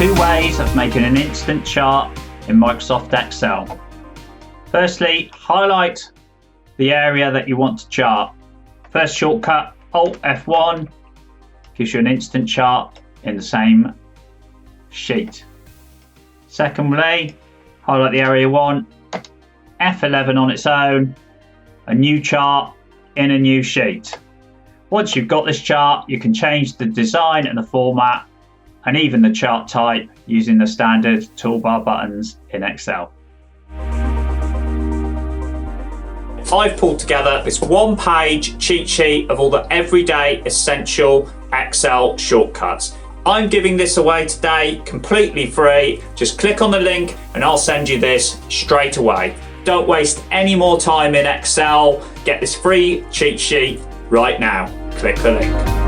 two ways of making an instant chart in Microsoft Excel. Firstly, highlight the area that you want to chart. First shortcut, Alt F1, gives you an instant chart in the same sheet. Secondly, highlight the area you want, F11 on its own, a new chart in a new sheet. Once you've got this chart, you can change the design and the format and even the chart type using the standard toolbar buttons in Excel. I've pulled together this one-page cheat sheet of all the everyday essential Excel shortcuts. I'm giving this away today completely free. Just click on the link and I'll send you this straight away. Don't waste any more time in Excel. Get this free cheat sheet right now. Click the link.